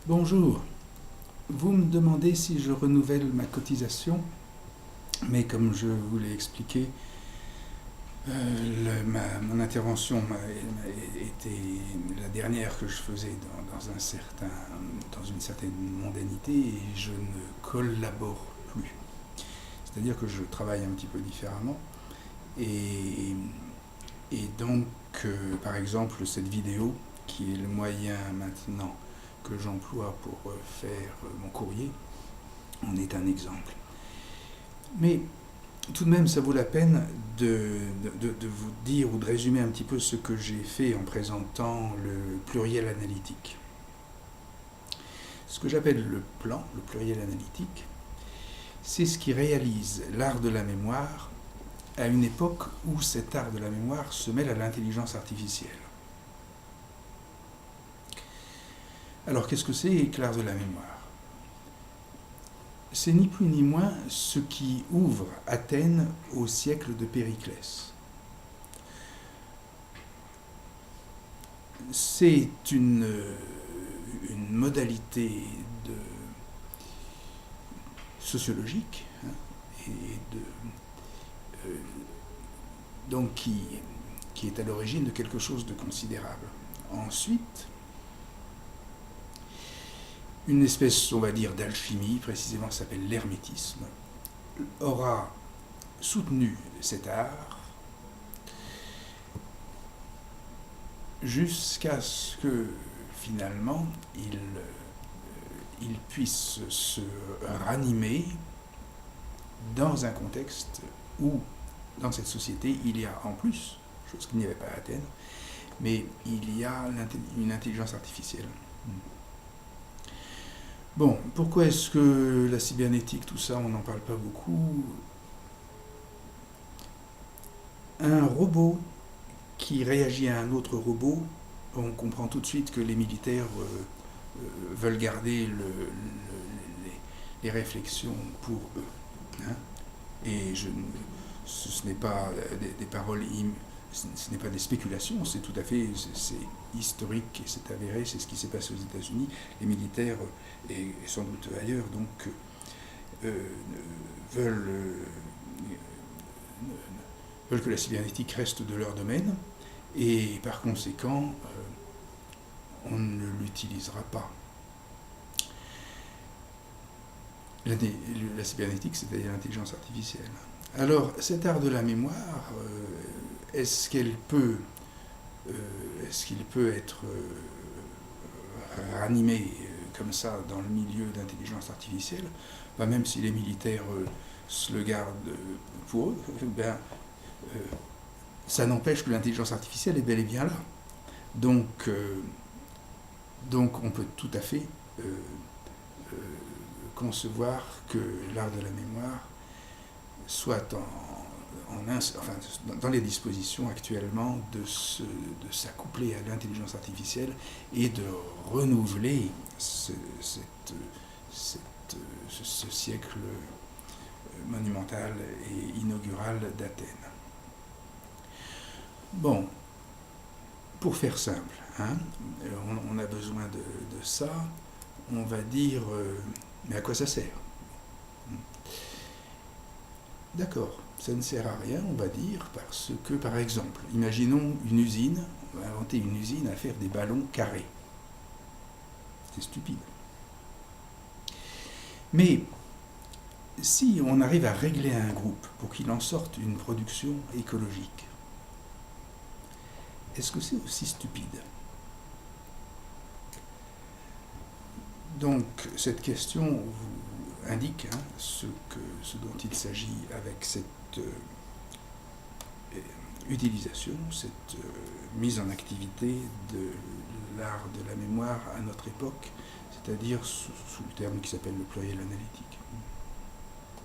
Bonjour, vous me demandez si je renouvelle ma cotisation, mais comme je vous l'ai expliqué, mon intervention était la dernière que je faisais dans une certaine mondanité et je ne collabore plus. C'est-à-dire que je travaille un petit peu différemment et, et donc, par exemple, cette vidéo, qui est le moyen maintenant que j'emploie pour faire mon courrier, en est un exemple. Mais tout de même, ça vaut la peine de vous dire ou de résumer un petit peu ce que j'ai fait en présentant le pluriel analytique. Ce que j'appelle le plan, le pluriel analytique, c'est ce qui réalise l'art de la mémoire à une époque où cet art de la mémoire se mêle à l'intelligence artificielle. Alors, qu'est-ce que c'est que l'art de la mémoire ? C'est ni plus ni moins ce qui ouvre Athènes au siècle de Périclès. C'est une modalité sociologique donc qui est à l'origine de quelque chose de considérable. Ensuite, une espèce, on va dire, d'alchimie, précisément s'appelle l'hermétisme, aura soutenu cet art jusqu'à ce que, finalement, il puisse se ranimer dans un contexte où, dans cette société, il y a en plus, chose qu'il n'y avait pas à Athènes, mais il y a une intelligence artificielle. Bon, pourquoi est-ce que la cybernétique, tout ça, on n'en parle pas beaucoup ? Un robot qui réagit à un autre robot, on comprend tout de suite que les militaires veulent garder les réflexions pour eux. Hein ? Et ce n'est pas des paroles, ce n'est pas des spéculations, c'est tout à fait, c'est historique et c'est avéré, c'est ce qui s'est passé aux États-Unis. Les militaires, et sans doute ailleurs, donc, veulent que la cybernétique reste de leur domaine, et par conséquent, on ne l'utilisera pas. La cybernétique, c'est-à-dire l'intelligence artificielle. Alors, cet art de la mémoire, est-ce qu'il peut être ranimé comme ça dans le milieu d'intelligence artificielle ? Même si les militaires se le gardent pour eux, ça n'empêche que l'intelligence artificielle est bel et bien là. Donc on peut tout à fait concevoir que l'art de la mémoire soit dans les dispositions actuellement de s'accoupler à l'intelligence artificielle et de renouveler ce siècle monumental et inaugural d'Athènes. Bon, pour faire simple, on a besoin de ça, on va dire, mais à quoi ça sert ? D'accord, ça ne sert à rien, on va dire, parce que, par exemple, imaginons une usine, on va inventer une usine à faire des ballons carrés. C'est stupide. Mais si on arrive à régler un groupe pour qu'il en sorte une production écologique, est-ce que c'est aussi stupide ? Donc, cette question vous indique ce dont il s'agit avec cette utilisation, cette mise en activité de l'art de la mémoire à notre époque, c'est-à-dire sous le terme qui s'appelle le pluriel analytique.